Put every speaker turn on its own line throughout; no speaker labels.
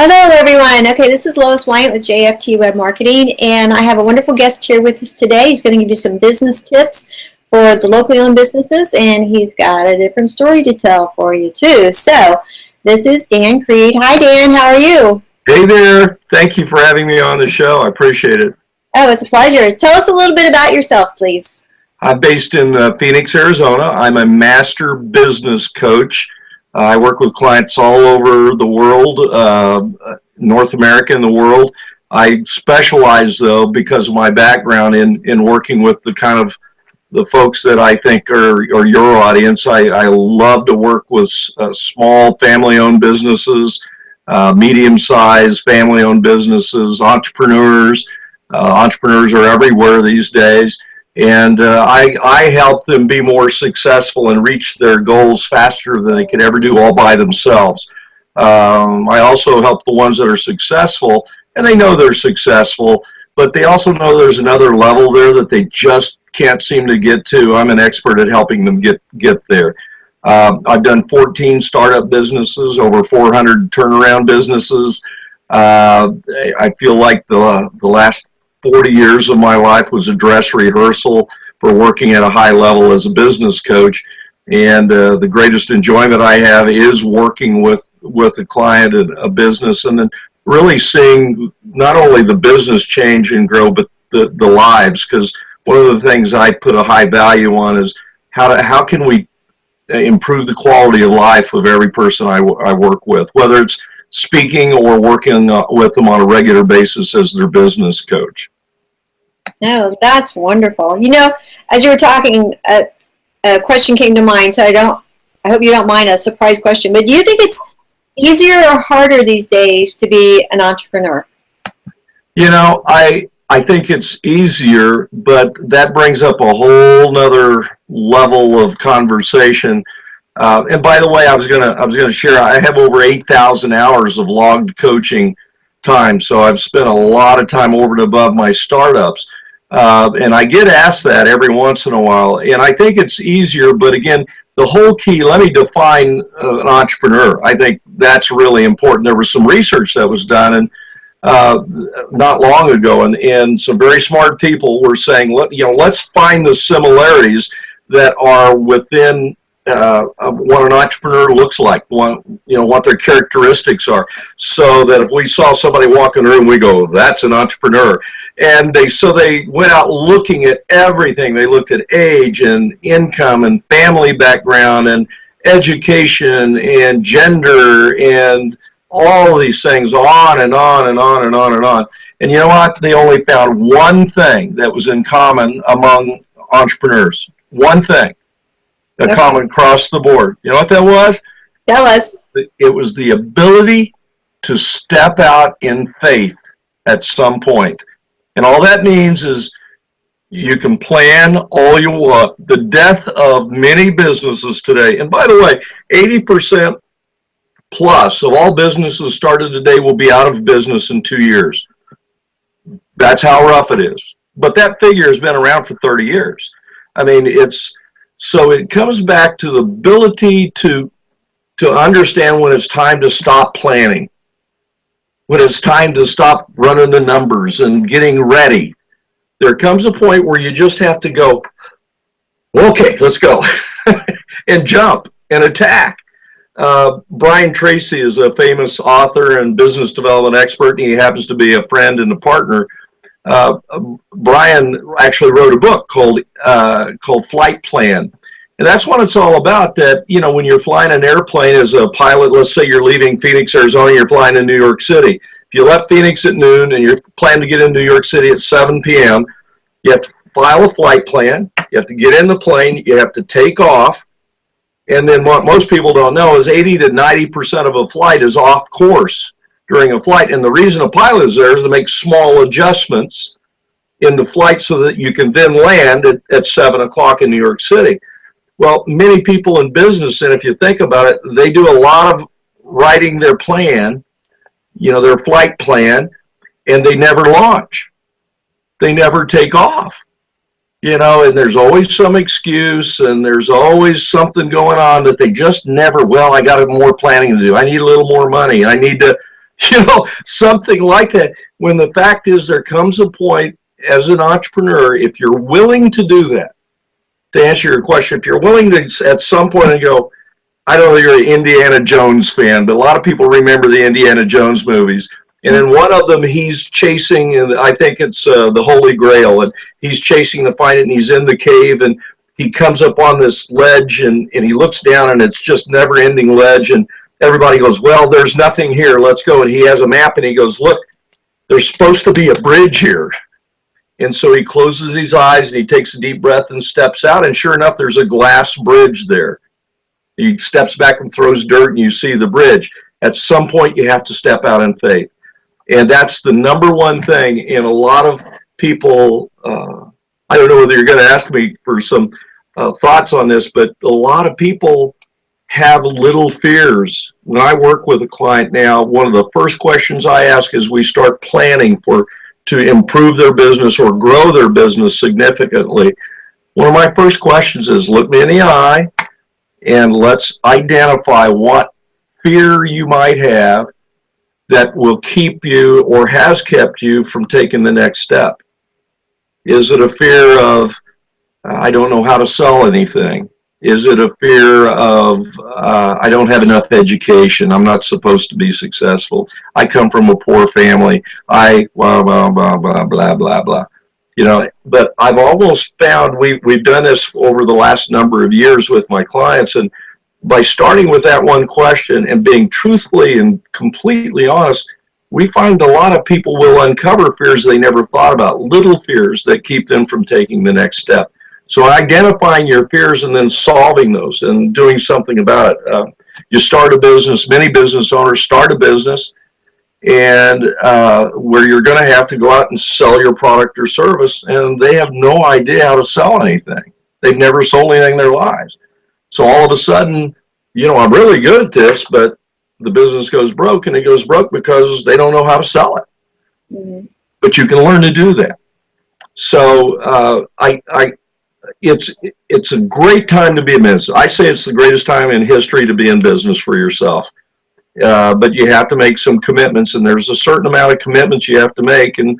Hello, everyone. Okay, this is Lois Wyant with JFT Web Marketing, and I have a wonderful guest here with us today. He's going to give you some business tips for the locally owned businesses, and he's got a different story to tell for you, too. So, this is Dan Creed. Hi, Dan. How are you?
Hey there. Thank you for having me on the show. I appreciate it.
Oh, it's a pleasure. Tell us a little bit about yourself, please.
I'm based in Phoenix, Arizona. I'm a master business coach. I work with clients all over the world, North America and the world. I specialize, though, because of my background in working with the kind of the folks that I think are your audience. I love to work with small family-owned businesses, medium-sized family-owned businesses, entrepreneurs. Entrepreneurs are everywhere these days. And I help them be more successful and reach their goals faster than they could ever do all by themselves. I also help the ones that are successful, and they know they're successful, but they also know there's another level there that they just can't seem to get to. I'm an expert at helping them get there. I've done 14 startup businesses, over 400 turnaround businesses. I feel like the last 40 years of my life was a dress rehearsal for working at a high level as a business coach. And the greatest enjoyment I have is working with a client and a business, and then really seeing not only the business change and grow, but the lives. Because one of the things I put a high value on is how can we improve the quality of life of every person I work with, whether it's speaking or working with them on a regular basis as their business coach.
No, that's wonderful. You know, as you were talking, a question came to mind, so I hope you don't mind a surprise question, but do you think it's easier or harder these days to be an entrepreneur?
You know, I think it's easier, but that brings up a whole nother level of conversation. And by the way, I was gonna share. I have over 8,000 hours of logged coaching time, so I've spent a lot of time over and above my startups. And I get asked that every once in a while, and I think it's easier. But again, the whole key. Let me define an entrepreneur. I think that's really important. There was some research that was done, and not long ago, and some very smart people were saying, let's find the similarities that are within what an entrepreneur looks like, what their characteristics are, so that if we saw somebody walk in the room, we go, that's an entrepreneur. And so they went out looking at everything. They looked at age and income and family background and education and gender and all of these things, on and on and on and on and on. And you know what? They only found one thing that was in common among entrepreneurs. One thing. A common across the board. You know what that was?
Tell us.
It was the ability to step out in faith at some point. And all that means is you can plan all you want. The death of many businesses today, and by the way, 80% plus of all businesses started today will be out of business in 2 years. That's how rough it is. But that figure has been around for 30 years. I mean, so it comes back to the ability to understand when it's time to stop planning, when it's time to stop running the numbers and getting ready. There comes a point where you just have to go, okay, let's go, and jump and attack. Brian Tracy is a famous author and business development expert, and he happens to be a friend and a partner. Brian actually wrote a book called Flight Plan. And that's what it's all about, that, when you're flying an airplane as a pilot, let's say you're leaving Phoenix, Arizona, you're flying to New York City. If you left Phoenix at noon and you're planning to get into New York City at 7 p.m., you have to file a flight plan, you have to get in the plane, you have to take off, and then what most people don't know is 80 to 90% of a flight is off course during a flight. And the reason a pilot is there is to make small adjustments in the flight so that you can then land at 7 o'clock in New York City. Well, many people in business, and if you think about it, they do a lot of writing their plan, their flight plan, and they never launch. They never take off. And there's always some excuse, and there's always something going on that they just never, I got more planning to do. I need a little more money. I need to something like that. When the fact is, there comes a point as an entrepreneur, if you're willing to do that, to answer your question, if you're willing to at some point and go, I don't know if you're an Indiana Jones fan, but a lot of people remember the Indiana Jones movies. And in one of them, he's chasing, and I think it's the Holy Grail, and he's chasing to find it, and he's in the cave, and he comes up on this ledge, and he looks down, and it's just never-ending ledge, and everybody goes, well, there's nothing here, let's go. And he has a map, and he goes, look, there's supposed to be a bridge here. And so he closes his eyes, and he takes a deep breath and steps out, and sure enough, there's a glass bridge there. He steps back and throws dirt, and you see the bridge. At some point, you have to step out in faith. And that's the number one thing. And a lot of people, I don't know whether you're going to ask me for some thoughts on this, but a lot of people have little fears. When I work with a client now, one of the first questions I ask is we start planning to improve their business or grow their business significantly. One of my first questions is, look me in the eye and let's identify what fear you might have that will keep you or has kept you from taking the next step. Is it a fear of, I don't know how to sell anything? Is it a fear of, I don't have enough education, I'm not supposed to be successful, I come from a poor family, blah, blah, blah, blah, blah, blah, blah. But I've almost found we've done this over the last number of years with my clients, and by starting with that one question and being truthfully and completely honest, we find a lot of people will uncover fears they never thought about, little fears that keep them from taking the next step. So identifying your fears and then solving those and doing something about it. You start a business, many business owners start a business, and where you're going to have to go out and sell your product or service, and they have no idea how to sell anything. They've never sold anything in their lives. So all of a sudden, I'm really good at this, but the business goes broke, and it goes broke because they don't know how to sell it. Mm-hmm. But you can learn to do that. So it's a great time to be in business. I say it's the greatest time in history to be in business for yourself. But you have to make some commitments, and there's a certain amount of commitments you have to make, and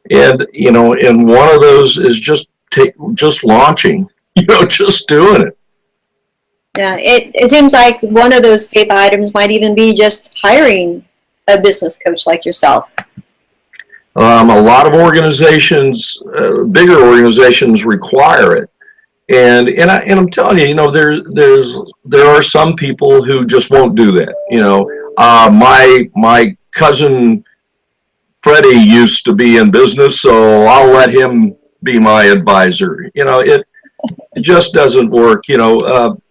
one of those is just launching, just doing it.
Yeah, it seems like one of those faith items might even be just hiring a business coach like yourself.
A lot of organizations, bigger organizations, require it, and I'm telling you, there are some people who just won't do that. My cousin Freddie used to be in business, so I'll let him be my advisor. It just doesn't work.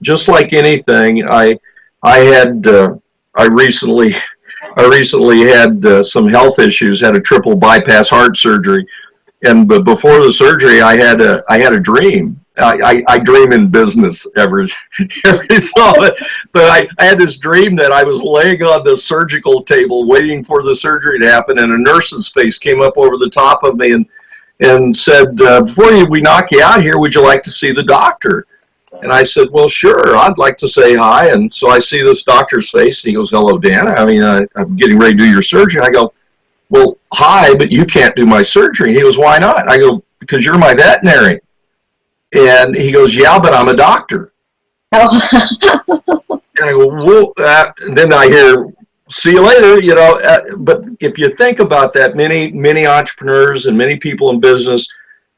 Just like anything, I recently had some health issues, had a triple bypass heart surgery, but before the surgery, I had a dream. I dream in business every so, but I had this dream that I was laying on the surgical table waiting for the surgery to happen, and a nurse's face came up over the top of me and said, before we knock you out here, would you like to see the doctor? And I said, well, sure, I'd like to say hi. And so I see this doctor's face, and he goes, hello, Dan. I'm getting ready to do your surgery. I go, well, hi, but you can't do my surgery. He goes, why not? I go, because you're my veterinary. And he goes, yeah, but I'm a doctor. Oh. And I go, well, and then I hear, see you later, but if you think about that, many entrepreneurs and many people in business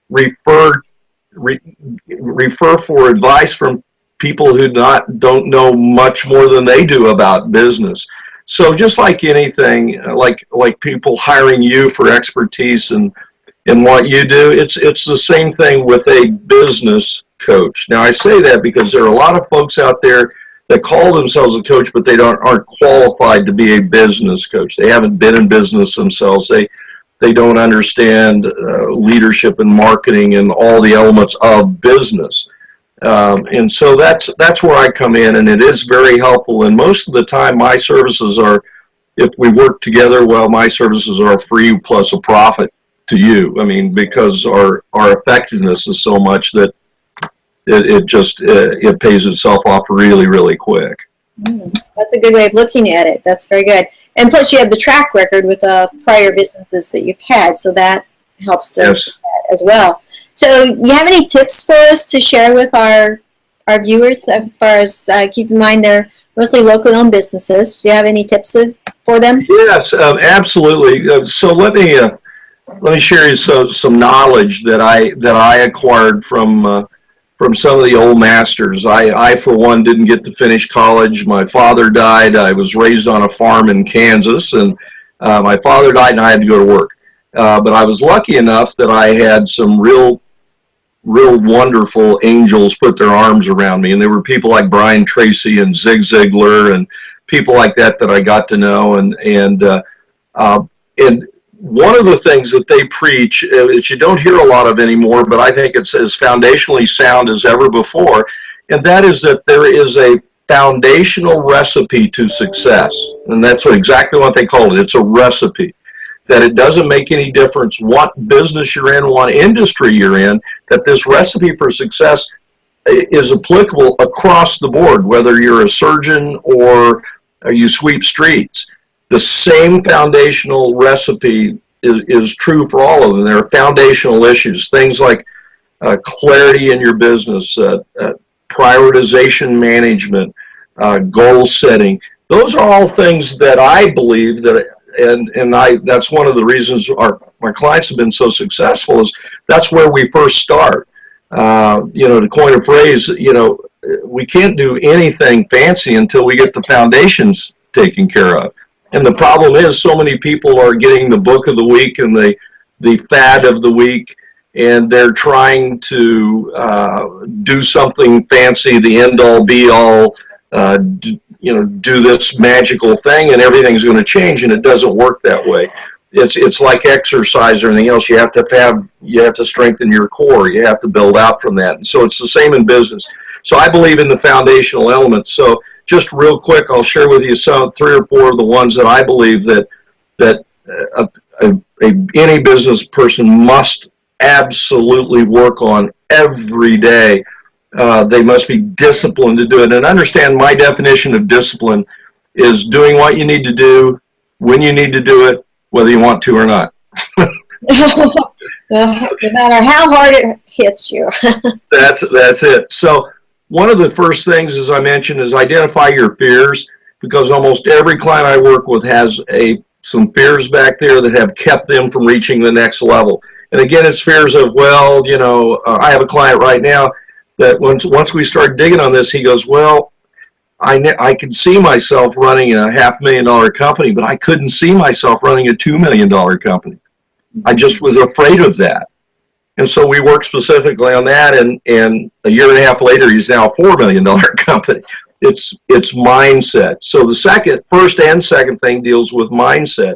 refer for advice from people who don't know much more than they do about business. So just like anything, like people hiring you for expertise in what you do, it's the same thing with a business coach. Now I say that because there are a lot of folks out there that call themselves a coach, but they aren't qualified to be a business coach. They haven't been in business themselves. They don't understand leadership and marketing and all the elements of business. And so that's where I come in, and it is very helpful. And most of the time, my services are, if we work together well, my services are free plus a profit to you. Because our effectiveness is so much that it pays itself off really, really quick.
That's a good way of looking at it. That's very good. And plus, you have the track record with prior businesses that you've had, so that helps to
Yes.
as well. So, you have any tips for us to share with our viewers as far as keep in mind they're mostly locally owned businesses? Do you have any tips for them?
Yes, absolutely. So let me share you some knowledge that I acquired from some of the old masters. I for one didn't get to finish college. My father died. I was raised on a farm in Kansas, and my father died, and I had to go to work. But I was lucky enough that I had some real wonderful angels put their arms around me, and there were people like Brian Tracy and Zig Ziglar and people like that I got to know, and one of the things that they preach, which you don't hear a lot of anymore, but I think it's as foundationally sound as ever before, and that is that there is a foundational recipe to success, and that's exactly what they call it. It's a recipe. That it doesn't make any difference what business you're in, what industry you're in, that this recipe for success is applicable across the board, whether you're a surgeon or you sweep streets. The same foundational recipe is true for all of them. There are foundational issues, things like clarity in your business, prioritization management, goal setting. Those are all things that I believe that, and that's one of the reasons my clients have been so successful, is that's where we first start. To coin a phrase, we can't do anything fancy until we get the foundations taken care of. And the problem is, so many people are getting the book of the week and the fad of the week, and they're trying to do something fancy, the end all be all, do this magical thing and everything's going to change, and it doesn't work that way. It's like exercise or anything else. You have to strengthen your core. You have to build out from that. And so it's the same in business. So I believe in the foundational elements. So just real quick, I'll share with you three or four of the ones that I believe that any business person must absolutely work on every day. They must be disciplined to do it. And understand, my definition of discipline is doing what you need to do when you need to do it, whether you want to or not.
No matter how hard it hits you.
That's it. So one of the first things, as I mentioned, is identify your fears, because almost every client I work with has some fears back there that have kept them from reaching the next level. And again, it's fears of, I have a client right now that once we start digging on this, he goes, well, I could see myself running a $500,000 company, but I couldn't see myself running a $2 million company. I just was afraid of that. And so we worked specifically on that, and a year and a half later, he's now a $4 million company. It's mindset. So the first and second thing deals with mindset.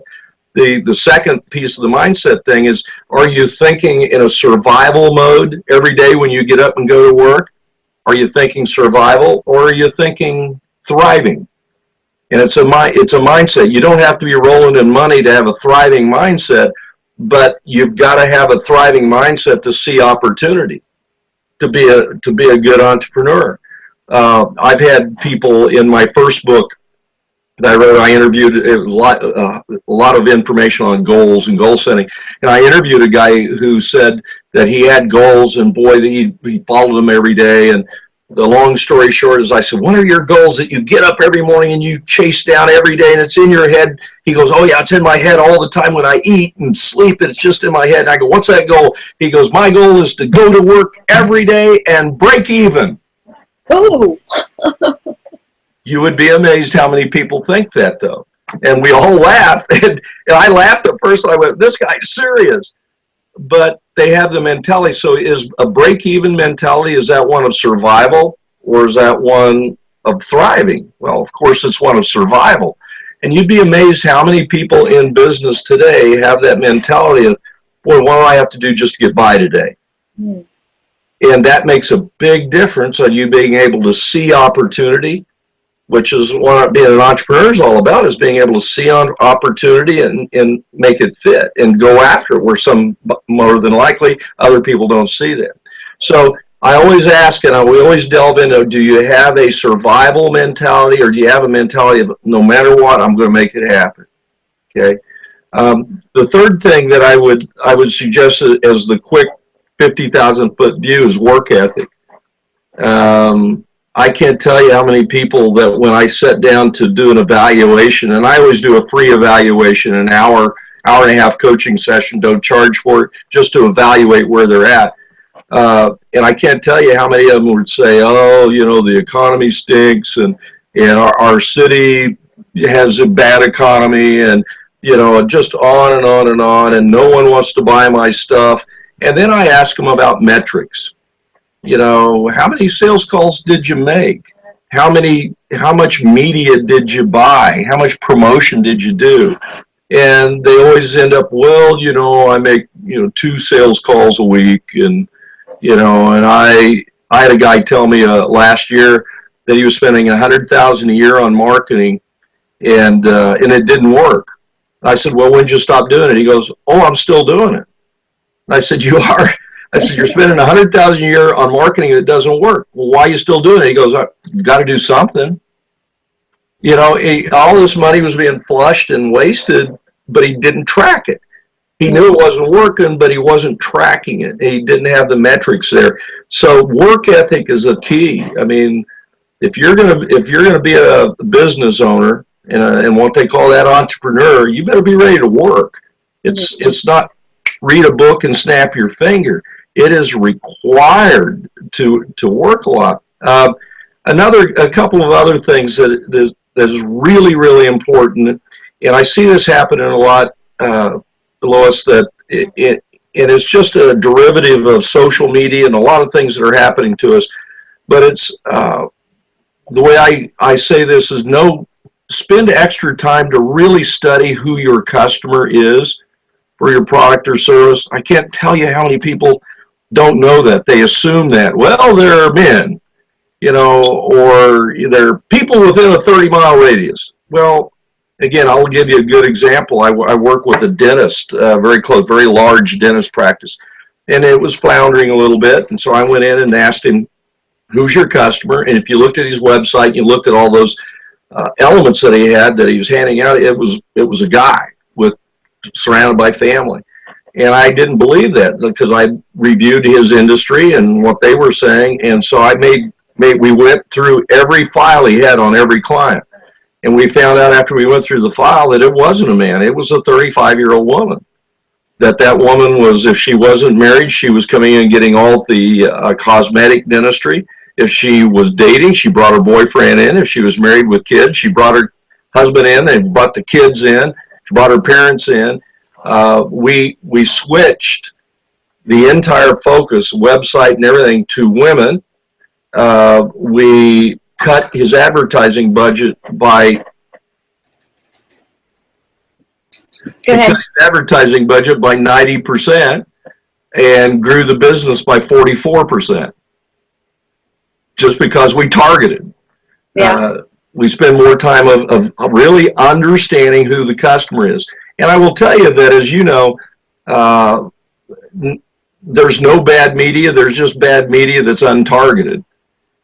The second piece of the mindset thing is, are you thinking in a survival mode every day when you get up and go to work? Are you thinking survival, or are you thinking thriving? And it's a mindset. You don't have to be rolling in money to have a thriving mindset, but you've got to have a thriving mindset to see opportunity, to be a good entrepreneur. I've had people in my first book that I wrote. I interviewed a lot of information on goals and goal setting, and I interviewed a guy who said that he had goals, and boy, he followed them every day. And the long story short is, I said, what are your goals that you get up every morning and you chase down every day, and it's in your head? He goes, oh yeah, it's in my head all the time when I eat and sleep. It's just in my head. And I go, what's that goal? He goes, my goal is to go to work every day and break even.
Ooh.
You would be amazed how many people think that, though. And we all laugh. And I laughed at first. I went, this guy's serious. But they have the mentality. So is a break-even mentality, is that one of survival, or is that one of thriving? Well, of course, it's one of survival. And you'd be amazed how many people in business today have that mentality of, boy, what do I have to do just to get by today? Mm. And that makes a big difference on you being able to see opportunity, which is what being an entrepreneur is all about, is being able to see on opportunity and make it fit and go after it, where some, more than likely, other people don't see that. So I always ask, and we always delve into, do you have a survival mentality, or do you have a mentality of no matter what, I'm going to make it happen? Okay. The third thing that I would suggest as the quick 50,000-foot view is work ethic. I can't tell you how many people that when I sit down to do an evaluation, and I always do a free evaluation, an hour and a half coaching session, don't charge for it, just to evaluate where they're at. And I can't tell you how many of them would say, oh, you know, the economy stinks, and our city has a bad economy, and, you know, just on and on and on, and no one wants to buy my stuff. And then I ask them about metrics. You know, how many sales calls did you make? How much media did you buy? How much promotion did you do? And they always end up, well, you know, I make, you know, 2 sales calls a week. And, you know, and I had a guy tell me last year that he was spending $100,000 a year on marketing, and it didn't work. I said, well, when did you stop doing it? He goes, oh, I'm still doing it. And I said, you are? I said, you're spending $100,000 a year on marketing that doesn't work. Well, why are you still doing it? He goes, you've got to do something. You know, all this money was being flushed and wasted, but he didn't track it. He knew it wasn't working, but he wasn't tracking it. He didn't have the metrics there. So work ethic is a key. I mean, if you're gonna be a business owner and what they call that entrepreneur, you better be ready to work. It's not read a book and snap your finger. It is required to work a lot. A couple of other things that is really, really important, and I see this happening a lot, Lois, that it is just a derivative of social media and a lot of things that are happening to us. But it's the way I say this is spend extra time to really study who your customer is for your product or service. I can't tell you how many people don't know that. They assume that, well, they're men, you know, or they're people within a 30-mile radius. Well, again, I'll give you a good example. I work with a dentist, very close, very large dentist practice, and it was floundering a little bit. And so I went in and asked him, who's your customer? And if you looked at his website, you looked at all those elements that he had that he was handing out, it was a guy surrounded by family. And I didn't believe that because I reviewed his industry and what they were saying. And so we went through every file he had on every client. And we found out after we went through the file that it wasn't a man. It was a 35-year-old woman. That woman was, if she wasn't married, she was coming in and getting all the cosmetic dentistry. If she was dating, she brought her boyfriend in. If she was married with kids, she brought her husband in and brought the kids in. She brought her parents in. We switched the entire focus, website and everything, to women. We cut his advertising budget by
Go ahead.
cut his advertising budget by 90% and grew the business by 44%. Just because we targeted.
Yeah.
We spend more time of really understanding who the customer is. And I will tell you that, as you know, there's no bad media. There's just bad media that's untargeted.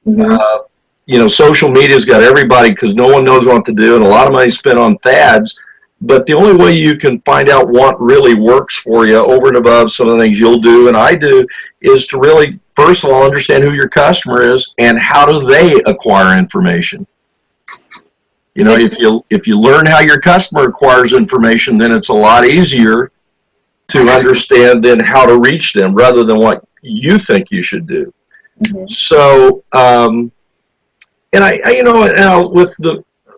Mm-hmm. You know, social media's got everybody because no one knows what to do, and a lot of money spent on fads. But the only way you can find out what really works for you over and above some of the things you'll do and I do is to really, first of all, understand who your customer is and how do they acquire information. You know, if you learn how your customer acquires information, then it's a lot easier to understand then how to reach them rather than what you think you should do. Mm-hmm. So, and I you know, now with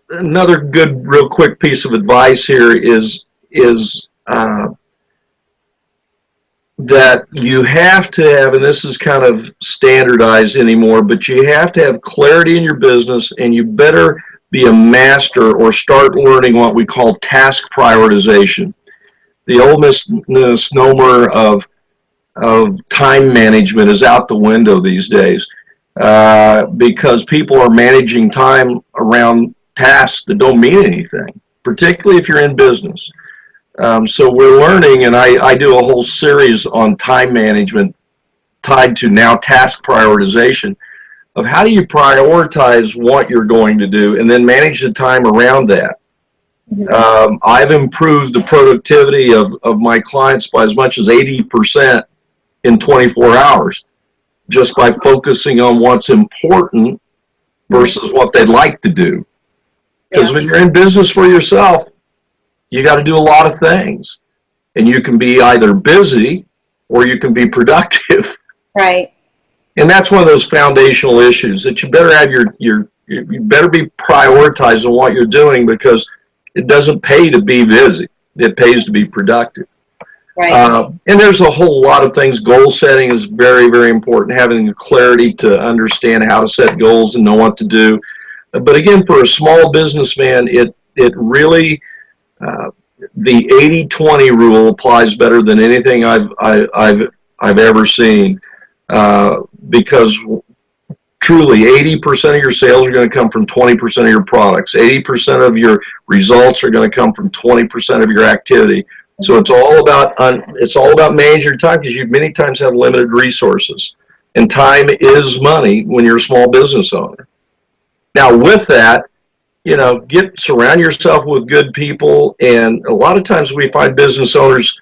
another good, real quick piece of advice here is that you have to have, and this is kind of standardized anymore, but you have to have clarity in your business, and you better be a master or start learning what we call task prioritization. The old misnomer of time management is out the window these days because people are managing time around tasks that don't mean anything, particularly if you're in business. So we're learning, and I do a whole series on time management tied to now task prioritization of how do you prioritize what you're going to do and then manage the time around that. I've improved the productivity of my clients by as much as 80% in 24 hours just by focusing on what's important versus what they'd like to do. Because when you're in business for yourself, you got to do a lot of things. And you can be either busy or you can be productive.
Right.
And that's one of those foundational issues that you better have you better be prioritizing what you're doing, because it doesn't pay to be busy. It pays to be productive.
Right.
And there's a whole lot of things. Goal setting is very, very important. Having the clarity to understand how to set goals and know what to do. But again, for a small businessman, it really the 80-20 rule applies better than anything I've ever seen, because truly 80% of your sales are going to come from 20% of your products. 80% of your results are going to come from 20% of your activity. So it's all about managing your time, because you many times have limited resources, and time is money when you're a small business owner. Now, with that, surround yourself with good people, and a lot of times we find business owners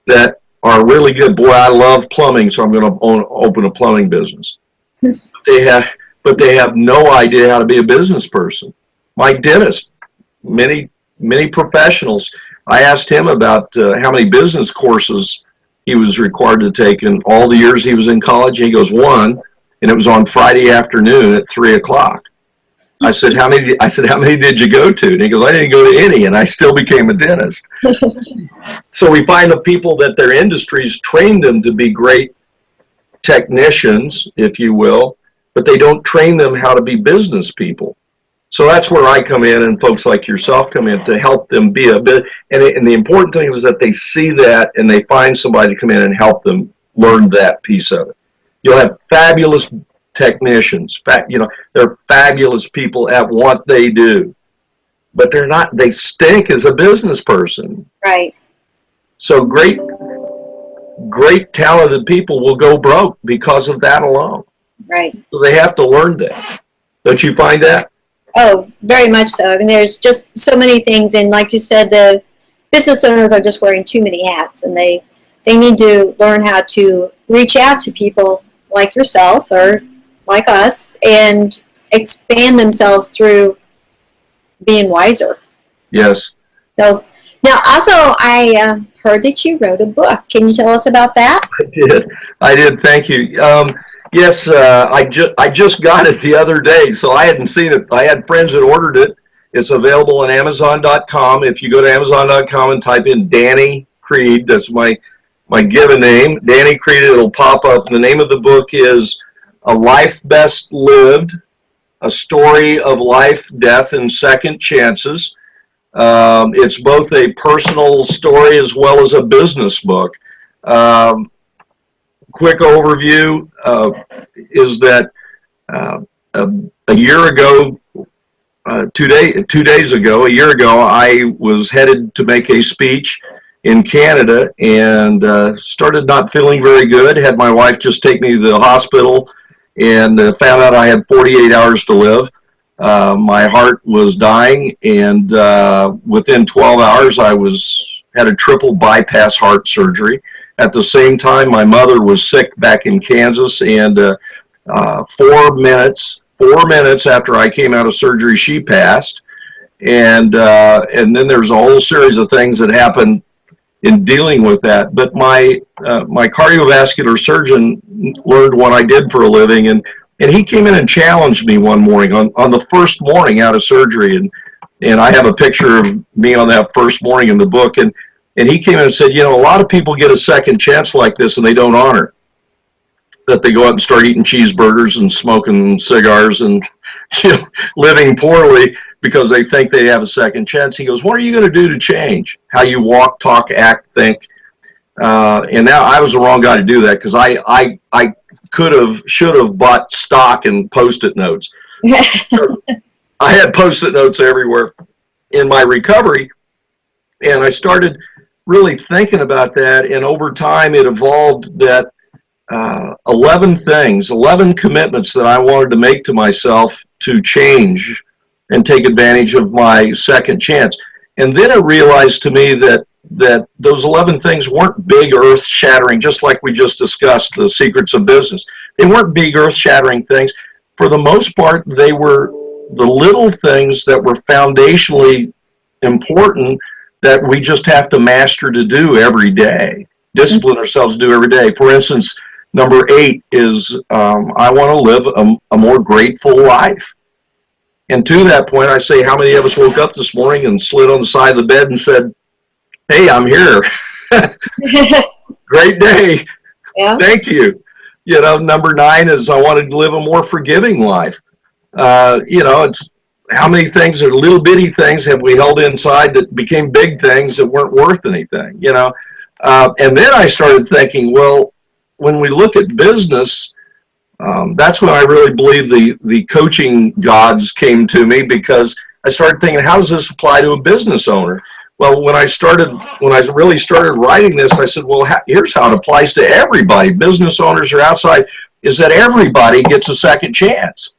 that are really good. Boy, I love plumbing, so I'm going to open a plumbing business. But they have no idea how to be a business person. My dentist, many professionals. I asked him about how many business courses he was required to take in all the years he was in college. And he goes, 1, and it was on Friday afternoon at 3:00. I said, how many did you go to? And he goes, I didn't go to any, and I still became a dentist. So we find the people that their industries train them to be great technicians, if you will, but they don't train them how to be business people. So that's where I come in, and folks like yourself come in to help them be a bit. And the important thing is that they see that and they find somebody to come in and help them learn that piece of it. You'll have fabulous technicians. They're fabulous people at what they do, but they stink as a business person.
Right.
So great talented people will go broke because of that alone.
Right.
So they have to learn that. Don't you find that?
Oh, very much so. I mean, there's just so many things, and like you said, the business owners are just wearing too many hats, and they need to learn how to reach out to people like yourself or like us and expand themselves through being wiser.
Yes.
So now, also, I heard that you wrote a book. Can you tell us about that?
I did. Thank you. Yes, I just got it the other day, so I hadn't seen it. I had friends that ordered it. It's available on Amazon.com. If you go to Amazon.com and type in Danny Creed, that's my given name, Danny Creed, it'll pop up. The name of the book is A Life Best Lived, A Story of Life, Death, and Second Chances. It's both a personal story as well as a business book. Quick overview is that a year ago, 2 days ago, a year ago, I was headed to make a speech in Canada and started not feeling very good. Had my wife just take me to the hospital and found out I had 48 hours to live. My heart was dying, and within 12 hours, I had a triple bypass heart surgery. At the same time, my mother was sick back in Kansas, and 4 minutes after I came out of surgery, she passed. And then there's a whole series of things that happened in dealing with that. But my cardiovascular surgeon learned what I did for a living, and he came in and challenged me one morning on the first morning out of surgery, and I have a picture of me on that first morning in the book, and he came in and said, a lot of people get a second chance like this and they don't honor it. That they go out and start eating cheeseburgers and smoking cigars and living poorly because they think they have a second chance. He goes, what are you going to do to change how you walk, talk, act, think? And now I was the wrong guy to do that, because I should have bought stock and Post-it notes. I had Post-it notes everywhere in my recovery, and I started really thinking about that, and over time it evolved that 11 things, 11 commitments that I wanted to make to myself to change and take advantage of my second chance. And then it realized to me that those 11 things weren't big earth-shattering, just like we just discussed, the secrets of business. They weren't big earth-shattering things. For the most part, they were the little things that were foundationally important that we just have to master to do every day, discipline ourselves to do every day. For instance, number 8 is I want to live a more grateful life. And to that point, I say, how many of us woke up this morning and slid on the side of the bed and said, hey, I'm here. Great day.
Yeah.
Thank you. You know, number 9 is I wanted to live a more forgiving life. You know, it's how many things are little bitty things have we held inside that became big things that weren't worth anything, you know? And then I started thinking, well, when we look at business, that's when I really believe the coaching gods came to me, because I started thinking, how does this apply to a business owner? Well, when I really started writing this, I said, well, here's how it applies to everybody. Business owners are outside, is that everybody gets a second chance.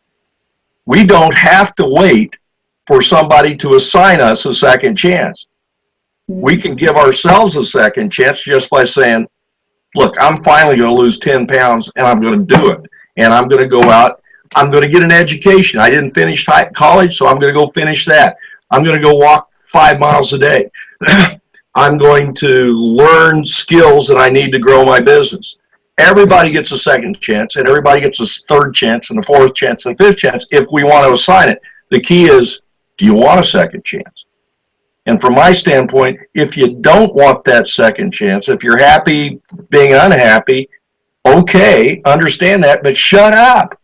We don't have to wait for somebody to assign us a second chance. We can give ourselves a second chance just by saying, look, I'm finally going to lose 10 pounds and I'm going to do it. And I'm going to go out, I'm going to get an education. I didn't finish college, so I'm going to go finish that. I'm going to go walk 5 miles a day. I'm going to learn skills that I need to grow my business. Everybody gets a second chance, and everybody gets a third chance, and a fourth chance, and a fifth chance if we want to assign it. The key is, do you want a second chance? And from my standpoint, if you don't want that second chance, if you're happy being unhappy, okay, understand that, but shut up.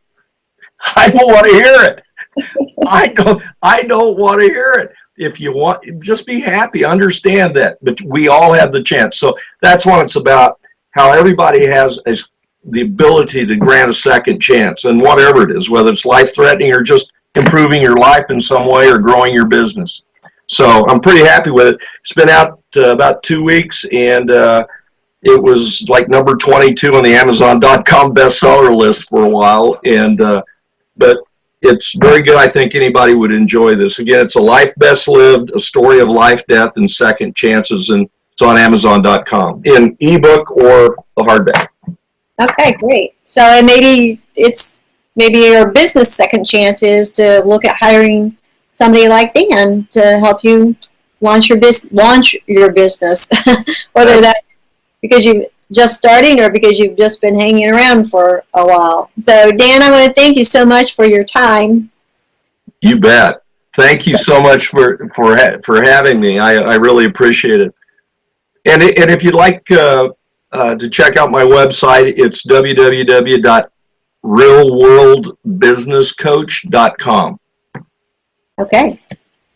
I don't want to hear it. I don't want to hear it. If you want, just be happy, understand that, but we all have the chance. So that's what it's about, how everybody has the ability to grant a second chance, and whatever it is, whether it's life-threatening or just improving your life in some way or growing your business. So I'm pretty happy with it. It's been out about 2 weeks, and it was like number 22 on the Amazon.com bestseller list for a while, and but it's very good. I think anybody would enjoy this. Again, it's a life best lived, a story of life, death, and second chances, and it's on Amazon.com in ebook or the hardback.
Okay, great. So and maybe your business second chance is to look at hiring somebody like Dan to help you launch your business, whether that because you're just starting or because you've just been hanging around for a while. So Dan, I want to thank you so much for your time.
You bet. Thank you so much for having me. I really appreciate it. And if you'd like to check out my website, it's www.realworldbusinesscoach.com.
Okay.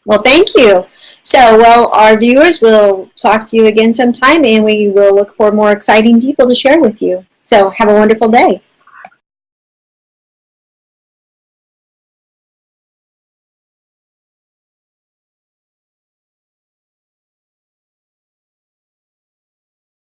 Well, thank you. So, well, our viewers will talk to you again sometime, and we will look for more exciting people to share with you. So, have a wonderful day.